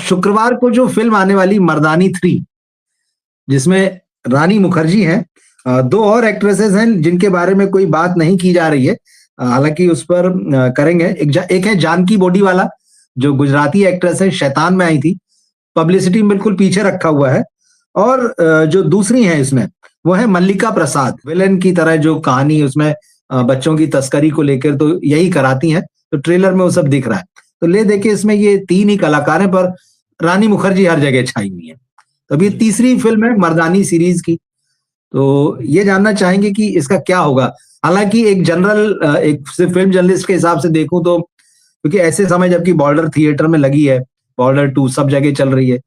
शुक्रवार को जो फिल्म आने वाली मर्दानी 3, जिसमें रानी मुखर्जी हैं, दो और एक्ट्रेसेस हैं जिनके बारे में कोई बात नहीं की जा रही है, हालांकि उस पर करेंगे। एक है जानकी बोडीवाला, जो गुजराती एक्ट्रेस है, शैतान में आई थी, पब्लिसिटी में बिल्कुल पीछे रखा हुआ है। और जो दूसरी है इसमें, वो है मल्लिका प्रसाद, विलेन की तरह जो कहानी उसमें बच्चों की तस्करी को लेकर तो यही कराती हैं, तो ट्रेलर में वो सब दिख रहा है। तो ले देखे इसमें ये 3 ही कलाकार हैं, पर रानी मुखर्जी हर जगह छाई हुई है। तो अभी तीसरी फिल्म है मर्दानी सीरीज की, तो ये जानना चाहेंगे कि इसका क्या होगा। हालांकि एक जनरल, एक सिर्फ फिल्म जर्नलिस्ट के हिसाब से देखूं तो, क्योंकि ऐसे समय जबकि बॉर्डर थिएटर में लगी है, बॉर्डर 2 सब जगह चल रही है,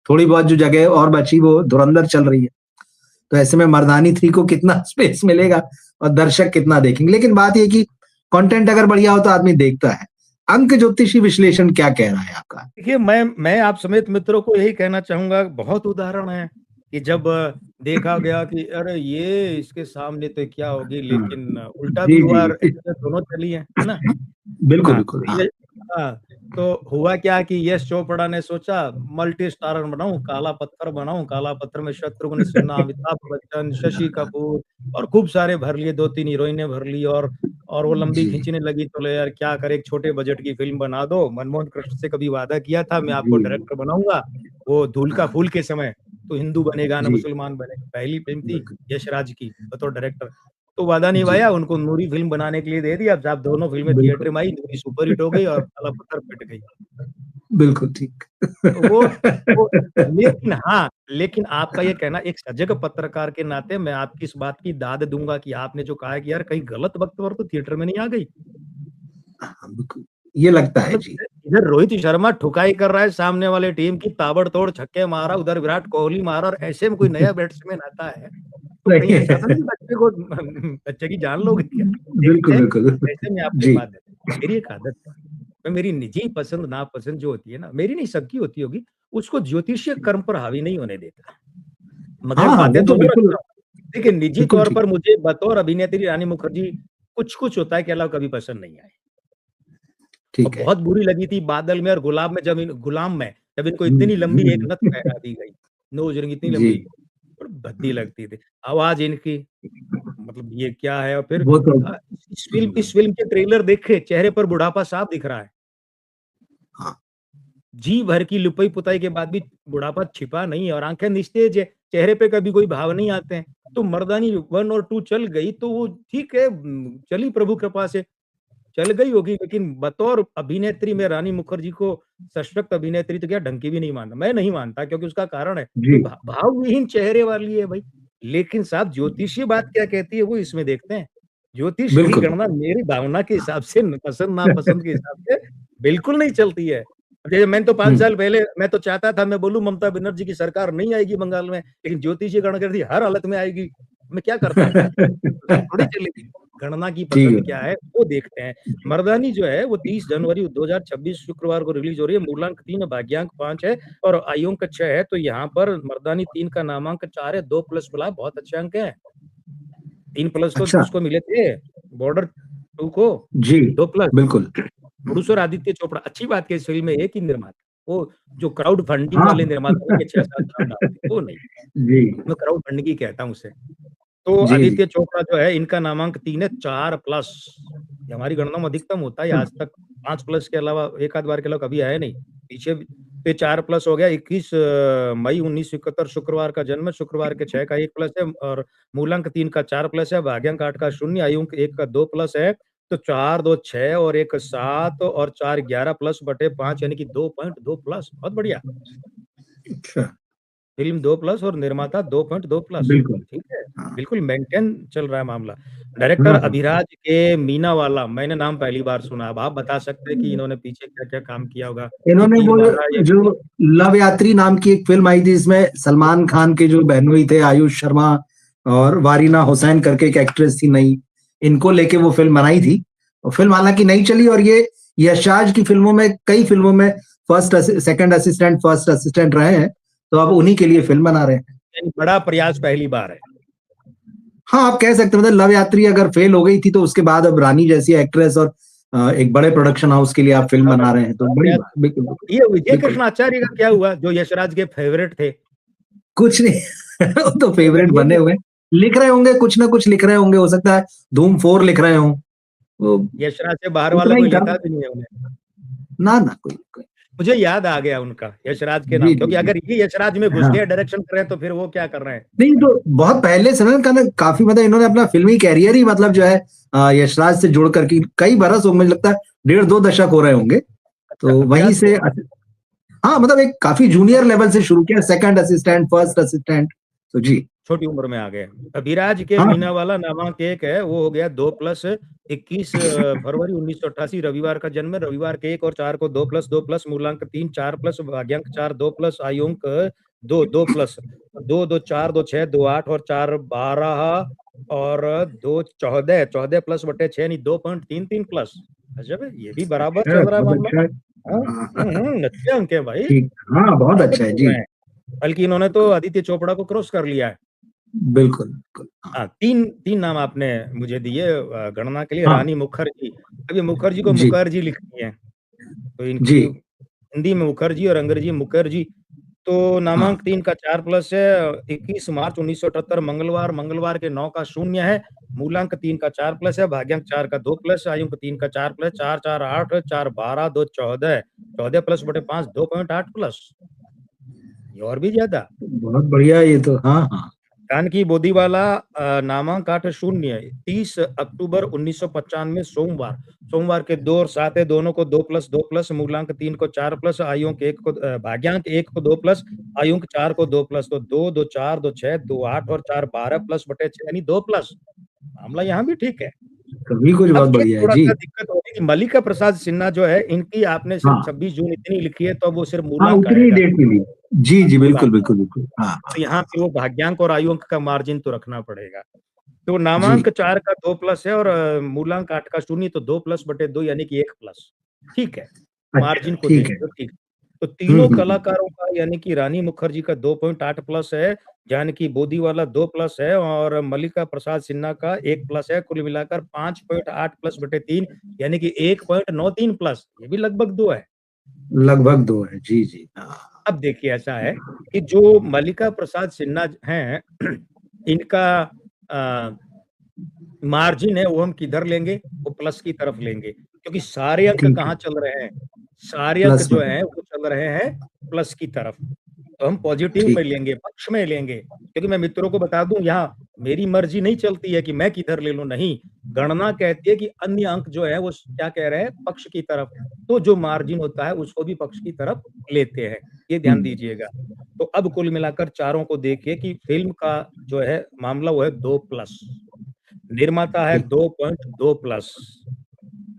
थोड़ी बहुत जो जगह और बची वो धुरंधर चल रही है, तो ऐसे में मर्दानी 3 को कितना स्पेस मिलेगा और दर्शक कितना देखेंगे। लेकिन बात यह कि कंटेंट अगर बढ़िया हो तो आदमी देखता है। अंक ज्योतिषी विश्लेषण क्या कह रहा है आपका? देखिए, मैं आप समेत मित्रों को यही कहना चाहूंगा, बहुत उदाहरण है कि जब देखा गया कि अरे ये इसके सामने तो क्या होगी, लेकिन उल्टा भी हुआ, दोनों चली है ना। बिल्कुल बिल्कुल। तो हुआ क्या कि यश चोपड़ा ने सोचा मल्टी स्टारर बनाऊं, काला पत्थर बनाऊं, काला पत्थर में शत्रुघ्न सिन्हा, अमिताभ बच्चन, शशि कपूर और खूब सारे भर लिए, 2-3 हीरोइनें भर ली, और वो लंबी खींचने लगी। तो यार क्या करे, एक छोटे बजट की फिल्म बना दो। मनमोहन कृष्ण से कभी वादा किया था मैं आपको डायरेक्टर बनाऊंगा, वो धूल का फूल के समय, तो हिंदू बनेगा ना मुसलमान बनेगा, पहली फिल्म थी यशराज की बतौर डायरेक्टर, तो वादा निभाया, उनको नूरी फिल्म बनाने के लिए दे दिया। अब दोनों फिल्में थिएटर में आई, नूरी सुपर हिट हो गई और काला पत्थर पिट गई। बिल्कुल ठीक। वो लेकिन आपका ये कहना, एक सजग पत्रकार के नाते मैं आपकी इस बात की दाद दूंगा कि आपने जो कहा कि यार कहीं गलत वक्त पर तो थिएटर में नहीं आ गई। ये लगता है जी। इधर रोहित शर्मा ठुकाई कर रहा है सामने वाले टीम की, ताबड़तोड़ छक्के मारा, उधर विराट कोहली मारा, और ऐसे में कोई नया बैट्समैन आता है तो कहीं ऐसा तो नहीं बच्चे की जान लोगे क्या? बिल्कुल बिल्कुल। ऐसे में आपकी बात है। मेरी एक आदत है, मैं मेरी निजी पसंद नापसंद जो होती है ना, मेरी नहीं सबकी होती होगी, उसको ज्योतिषीय कर्म पर हावी नहीं होने देता। मगर बातें तो देखिए, निजी तौर पर मुझे बतौर अभिनेत्री रानी मुखर्जी कुछ होता है कि अलावा कभी पसंद नहीं आए। ठीक है। बहुत बुरी लगी थी बादल में और गुलाम में, जब इनको इतनी लंबी एक नथ पहना दी गई, नोज रिंग इतनी लंबी, और भद्दी लगती थी आवाज इनकी, मतलब ये क्या है। और फिर इस फिल्म के ट्रेलर देखे, चेहरे पर बुढ़ापा साफ दिख रहा है। जी भर की लुपाई पुताई के बाद भी बुढ़ापा छिपा नहीं है, और आंखें निस्तेज है, चेहरे पे कभी कोई भाव नहीं आते हैं। तो मर्दानी 1 और 2 चल गई तो वो ठीक है, चली प्रभु कृपा से चल गई होगी। लेकिन बतौर अभिनेत्री में रानी मुखर्जी को सशक्त अभिनेत्री तो क्या ढंग की भी नहीं मानता, मैं नहीं मानता, क्योंकि उसका कारण है भावविहीन चेहरे वाली है भाई। लेकिन साहब ज्योतिषीय बात क्या कहती है वो इसमें देखते हैं। ज्योतिष की गणना मेरी भावना के हिसाब से, पसंद नापसंद के हिसाब से बिल्कुल नहीं चलती है। जैसे मैंने तो 5 साल पहले मैं तो चाहता था, मैं बोलूं ममता बनर्जी की सरकार नहीं आएगी बंगाल में, लेकिन ज्योतिषीय गणना करती हर हालत में आएगी, मैं क्या करता थोड़ी चलेगी। गणना की पसंद क्या है वो देखते हैं। मर्दानी जो है वो 30 जनवरी 2026 शुक्रवार को रिलीज हो रही है। मूलांक 3 है, भाग्यांक 5 है और आयुंक 6 है। तो यहाँ पर मर्दानी 3 का नामांक 4 है, 2+ मिला, बहुत अच्छे अंक है। 3+ तो उसको मिले थे बॉर्डर 2 को जी, 2+। बिल्कुल। प्रोड्यूसर आदित्य चोपड़ा, अच्छी बात है इस फिल्म में एक ही निर्माता, वो जो क्राउड फंडिंग वाले निर्माता 6-7 नाम डालते वो नहीं, मैं क्राउड फंडिंग ही कहता हूँ उसे। तो आदित्य चोपड़ा जो है, इनका नामांक 3 है, 4+। ये हमारी गणना में अधिकतम होता है, आज तक 5+ के अलावा एक आध बार के अलावा कभी आया नहीं। पीछे पे 4+ हो गया। 21 मई 1971 शुक्रवार का जन्म, शुक्रवार के 6 का 1+ है, और मूलांक 3 का 4+ है, भाग्यांक 8 का 0, आयुंक 1 का 2+ है। तो 4, 2, 6 और 1, 7 और 4, 11+/5 यानी कि 2.2+। बहुत बढ़िया। फिल्म 2+ और निर्माता 2.2+। ठीक है, बिल्कुल मेंटेन चल रहा है मामला। डायरेक्टर अभिराज के मीनावाला, मैंने नाम पहली बार सुना। अब आप बता सकते हैं कि इन्होंने पीछे क्या-क्या काम किया होगा? इन्होंने वो जो लव यात्री नाम की एक फिल्म आई थी, इसमें सलमान खान के जो बहनोई थे, आयुष शर्मा और वारीना हुसैन करके एक एक्ट्रेस थी नई, इनको लेके वो फिल्म बनाई थी। और फिल्म हालांकि नहीं चली, और ये यशराज की फिल्मों में, कई फिल्मों में सेकंड असिस्टेंट, फर्स्ट असिस्टेंट रहे हैं, तो अब उन्हीं के लिए फिल्म बना रहे हैं। बड़ा प्रयास पहली बार है। हाँ, आप कह सकते हैं। मतलब लव यात्री अगर फेल हो गई थी तो उसके बाद अब रानी जैसी एक्ट्रेस और एक बड़े प्रोडक्शन हाउस के लिए आप फिल्म बना रहे हैं, तो बड़ी बात, बिल्कुल ये विजय बिल्कुल। कृष्ण आचार्य का क्या हुआ, जो यशराज के फेवरेट थे? कुछ नहीं वो तो ये फेवरेट बनिए बने कि हुए हैं। लिख रहे होंगे, कुछ ना कुछ लिख रहे होंगे, हो सकता है धूम 4 लिख रहे हों। वो यशराज से बाहर उतना वाला ही कोई था। लेता भी नहीं है उन्हें। ना कोई। मुझे याद आ गया उनका, यशराज के जी, नाम, जी, क्योंकि जी। अगर ये यशराज में घुस हाँ। गए डायरेक्शन कर रहे हैं तो फिर वो क्या कर रहे हैं? नहीं तो बहुत पहले से ना काफ़ी मतलब इन्होंने अपना फ़िल्मी करियर ही मतलब जो है यशराज से जोड़ कर के कई बरस हो, मुझे लगता है 1.5-2 दशक हो रहे होंगे। अच्छा, तो वहीं अभ्यास से किया। हाँ, मतलब एक काफ़ी जूनियर लेवल से शुरू किया, सेकंड असिस्टेंट, फर्स्ट असिस्टेंट। तो जी। छोटी उम्र में आ गए। अभिराज के हाँ, मीना वाला नामक एक है, वो हो गया 2+21 फरवरी 1988 रविवार का जन्म है। रविवार के 1 और 4 को 2+2+ मूलांक 3, 4+ भाग्यांक 4, 2+ आयुंक 2, 2+ 2, 2, 4, 2, 6, 2, 8 और 4, 12 और 2, 14, 14+/6 नहीं 2.33+। गजब है, ये भी बराबर अच्छा, चल रहा है बहुत मामला। अच्छा है। हाँ, हाँ, अच्छे अंक है भाई, ठीक, हाँ, बहुत बराबर अच्छा है। चल जी, रहे हैं। बल्कि इन्होंने तो आदित्य चोपड़ा को क्रॉस कर लिया है। बिल्कुल, बिल्कुल। हाँ, हाँ, 3 नाम आपने मुझे दिए गणना के लिए। हाँ, रानी मुखर्जी, अब ये मुखर्जी को जी, मुखर्जी लिखती हैं, तो इनकी जी, हिंदी में मुखर्जी और अंग्रेजी मुखर्जी। तो हाँ, नामांक 3 का 4+ है, 21 मार्च 1978 मंगलवार, मंगलवार के 9 का 0 है, मूलांक 3 का 4+ है, भाग्यांक 4 का 2+, आयुंक 3 का 4+, 4, 4, 8, 4, 12, 2, 14, 14+/5 2.8+, ये और भी ज्यादा। बहुत बढ़िया ये तो। हाँ, हाँ, जानकी बोदीवाला नामांक 8-0, 30 अक्टूबर 1995 सोमवार, सोमवार के 2 और 7 है, दोनों को 2+2+, मूलांक 3 को 4+, आयुंक 1 को भाग्यांक 1 को 2+, आयुंक 4 को 2+, तो 2, 2, 4, 2, 6, 2, 8 और 4, 12+/6 यानी 2+। मामला यहाँ भी ठीक है। सभी कुछ अब बहुत एक बढ़िया है। जी, थोड़ा-सा दिक्कत होगी कि मल्लिका प्रसाद सिन्हा जो है, इनकी आपने सिर्फ हाँ, 26 जून इतनी लिखी है, तो अब वो सिर्फ हाँ, मूलांक उतनी ही आएगा। डेट मिली। जी, जी, बिल्कुल, मूलांक, बिल्कुल, बिल्कुल। हाँ, हाँ, तो यहाँ पे वो भाग्यांक और आयुंक का मार्जिन तो रखना पड़ेगा। तो जी, नामांक 4 का 2+ है और मूलांक 8 का 0, तो 2+/2 यानी कि 1+। ठीक है, अच्छा, मार्जिन को ठीक देख है। लो, ठीक। तो तीनों हुँ। कलाकारों का यानी कि रानी मुखर्जी का 2.8+ है, जानकी बोदीवाला 2+ है और मल्लिका प्रसाद सिन्हा का 1+ है, कुल मिलाकर 5.8+/3 यानी कि 1.93+, ये भी लगभग 2 है। लगभग 2 है। जी, जी। हाँ, अब देखिए ऐसा है कि जो मल्लिका प्रसाद सिन्हा हैं, इनका अ मार्जिन है वो हम किधर लेंगे? वो प्लस की तरफ लेंगे, क्योंकि सारे अंक ठीक है। कहाँ चल रहे हैं? सारे अंक प्लस जो में, हैं वो चल रहे हैं प्लस की तरफ। तो हम पॉजिटिव में ठीक है। लेंगे, पक्ष में लेंगे, क्योंकि मैं मित्रों को बता दूँ यहाँ मेरी मर्ज़ी नहीं चलती है कि मैं किधर ले लूँ, नहीं। गणना कहती है कि अन्य अंक जो है वो क्या कह रहे हैं? पक्ष की तरफ। तो जो मार्जिन होता है उसको भी पक्ष की तरफ लेते हैं, ये हुँ, ध्यान दीजिएगा। तो अब कुल मिलाकर चारों को देखिए कि फ़िल्म का जो है मामला वो है 2+। निर्माता है ठीक। 2.2+,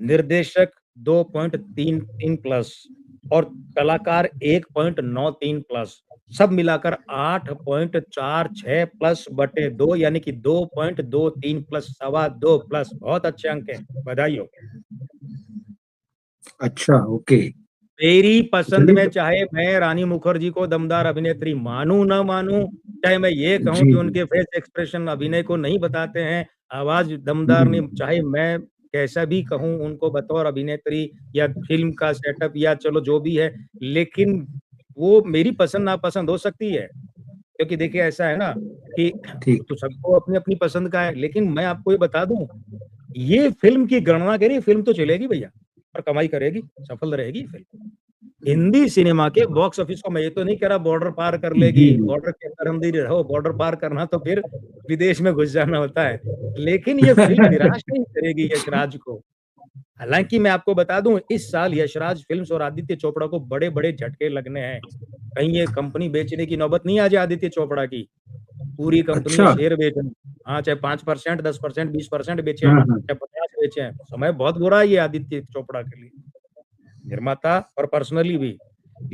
निर्देशक 2.33+ और कलाकार 1.93+, सब मिलाकर 8.46+/2 यानी कि 2.23+, सवा 2+, बहुत अच्छे अंक हैं, बधाई हो। अच्छा, ओके। मेरी पसंद चलिए में तो चाहे मैं रानी मुखर्जी को दमदार अभिनेत्री मानूँ ना मानूँ, चाहे मैं ये कहूँ जी, कि जी। उनके फेस एक्सप्रेशन अभिनय को नहीं बताते हैं, आवाज़ दमदार नहीं, हुँ, चाहे मैं कैसा भी कहूँ उनको बतौर अभिनेत्री या फ़िल्म का सेटअप या चलो जो भी है, लेकिन वो मेरी पसंद-नापसंद हो सकती है। क्योंकि देखिए ऐसा है ना कि ठीक। तो सबको अपनी-अपनी पसंद का है, लेकिन मैं आपको ये बता दूँ, ये फ़िल्म की गणना करिए, फ़िल्म तो चलेगी भैया और कमाई करेगी, सफल रहेगी फ़िल्म। हिंदी सिनेमा के बॉक्स ऑफिस को मैं ये तो नहीं कह रहा बॉर्डर पार कर जी, लेगी, जी। बॉर्डर के अंदर हम नहीं रहो, बॉर्डर पार करना तो फिर विदेश में घुस जाना होता है। लेकिन ये फ़िल्म निराश नहीं करेगी यशराज को। हालाँकि मैं आपको बता दूँ इस साल यशराज फ़िल्म्स और आदित्य चोपड़ा को बड़े-बड़े झटके लगने हैं। कहीं ये कंपनी बेचने की नौबत नहीं आ जाए आदित्य चोपड़ा की। पूरी कंपनी के अच्छा। शेयर बेच दें। हाँ, चाहे 5%, 10%, 20% बेचें, हाँ, हाँ। चाहे 50 बेचें। समय बहुत बुरा है ये आदित्य चोपड़ा के लिए, निर्माता और पर्सनली भी।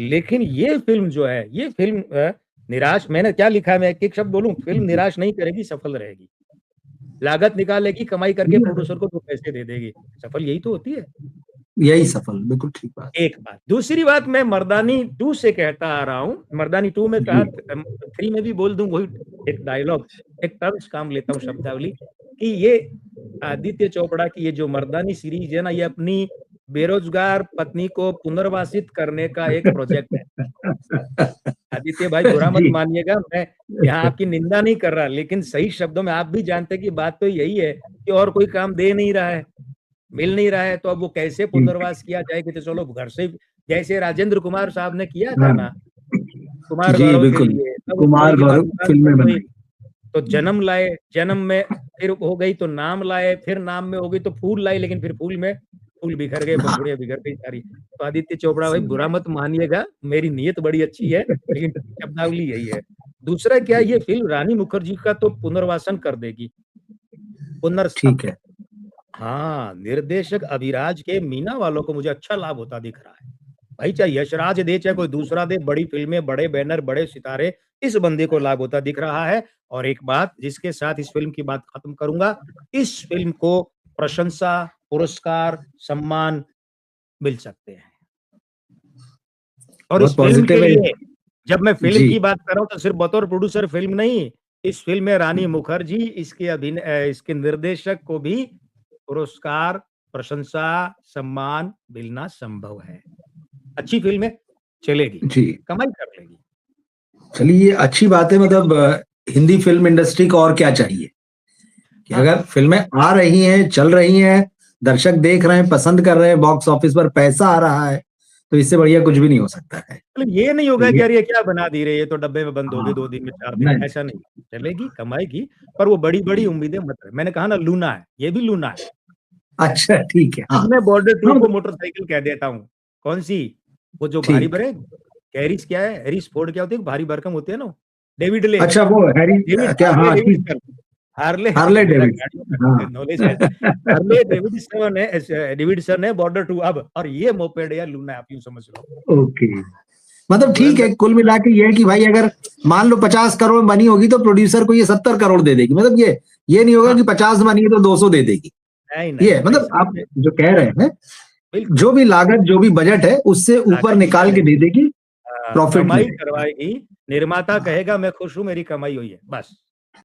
लेकिन ये फ़िल्म जो है, ये फ़िल्म निराश मैंने क्या लिखा है मैं एक-एक शब्द बोलूँ? फ़िल्म जी। निराश नहीं करेगी, सफल रहेगी। लागत निकालेगी, कमाई करके प्रोड्यूसर को 2 पैसे दे देगी। सफल यही तो होती है। यही सफल, बिल्कुल ठीक बात। एक बात। दूसरी बात मैं मर्दानी 2 से कहता आ रहा हूँ। मर्दानी 2 में जी। कहा 3 में भी बोल दूँ वही एक डायलॉग, एक तर्ज काम लेता हूँ शब्दावली कि ये आदित्य चोपड़ा की ये जो मर्दानी सीरीज है ना, ये अपनी बेरोजगार पत्नी को पुनर्वासित करने का एक प्रोजेक्ट है। आदित्य भाई बुरा मत जी मानिएगा, मैं यहाँ आपकी निंदा नहीं कर रहा, लेकिन सही शब्दों में आप भी जानते हैं कि बात तो यही है कि और कोई काम दे नहीं रहा है, मिल नहीं रहा है, तो अब वो कैसे ठीक पुनर्वास किया जाए कि तो चलो घर से, जैसे राजेंद्र कुमार साहब ने किया था हाँ ना कुमार जी गौरव के बिल्कुल। लिए, तब वो शादी कुमार के बाद गौरव उदास फिल्में पड़ गई, बनाई। तो जन्म लाए, जन्म में फिर हो गई तो नाम लाए, फिर नाम में हो गई तो फूल लाई, लेकिन फिर फूल में फूल बिखर गए, हाँ पंखुड़ियां बिखर गई सारी। तो आदित्य चोपड़ा भाई सही बुरा है। मत मानिएगा, मेरी नीयत बड़ी अच्छी है, लेकिन शब्दावली यही है। दूसरा क्या, जी ये फिल्म रानी मुखर्जी का तो पुनर्वासन कर देगी, पुनर्स्थप। ठीक है। हाँ, निर्देशक अभिराज के मीना वालों को मुझे अच्छा लाभ होता दिख रहा है। भाई चाहे यशराज दे चाहे कोई दूसरा दे, बड़ी फिल्में, बड़े बैनर, बड़े सितारे, इस बंदे को लाभ होता दिख रहा है। और एक बात जिसके साथ इस फिल्म की बात खत्म करूंगा, इस फिल्म को प्रशंसा, पुरस्कार, सम्मान मिल सकते हैं। और इस बहुत फिल्म के पॉजिटिव है। लिए जब मैं फिल्म जी की बात कर रहा हूँ तो सिर्फ बतौर प्रोड्यूसर फिल्म नहीं, इस फिल्म में रानी मुखर्जी, इसके निर्देशक को भी पुरस्कार, प्रशंसा, सम्मान मिलना संभव है। अच्छी फिल्म है, चलेगी, जी कमाई कर लेगी। चलिए ये अच्छी बात है। मतलब हिंदी फिल्म इंडस्ट्री को और क्या चाहिए कि हाँ, अगर फिल्में आ रही हैं, चल रही हैं, दर्शक देख रहे हैं, पसंद कर रहे हैं, बॉक्स ऑफिस पर पैसा आ रहा है, तो इससे बढ़िया कुछ भी नहीं हो सकता है। मतलब ये नहीं तो होगा कि ये यार ये क्या बना दी रही है, ये तो डब्बे में बंद हो गई हाँ 2 दिन में, 4 दिन में, नहीं ऐसा नहीं। चलेगी, कमाएगी, पर वो बड़ी-बड़ी उम्मीदें मत रख। मैंने कहा ना लूना है, ये भी लूना है। अच्छा ठीक है। हाँ अब मैं बॉर्डर 2 हाँ को मोटरसाइकिल कह देता हूँ। कौन-सी? वो जो भारी ठीक। भरे हैरिस क्या है? हैरिस फोर्ड क्या होती है? भारी भरकम होती है ना वो? डेविड अच्छा वो हैरी क्या हार्ले हाँ ठीक। डेविडसन। हार्ले हार्ले मेरा डेविड। गाड़ियों का हाँ नॉलेज है। हार्ले डेविडसन है बॉर्डर 2 अब, और ये मोपेड या लूना आप यूँ समझ लो। ओके। मतलब ठीक धुरंधर है, कुल मिला के ये है कि भाई अगर मान लो 50 करोड़ बनी होगी तो प्रोड्यूसर को ये 70 करोड़ दे देगी। मतलब ये नहीं होगा हाँ, कि 50 बनी है तो 200 दे देगी। नहीं, ये नहीं, है नहीं, मतलब सही आप में जो कह रहे हैं, बिल्कुल। जो भी लागत जो भी बजट है उससे ऊपर लागत की निकाल के करेगी। दे देगी, प्रॉफिट में कमाई देगी। करवाएगी, निर्माता कहेगा मैं खुश हूँ, मेरी कमाई हुई है, बस।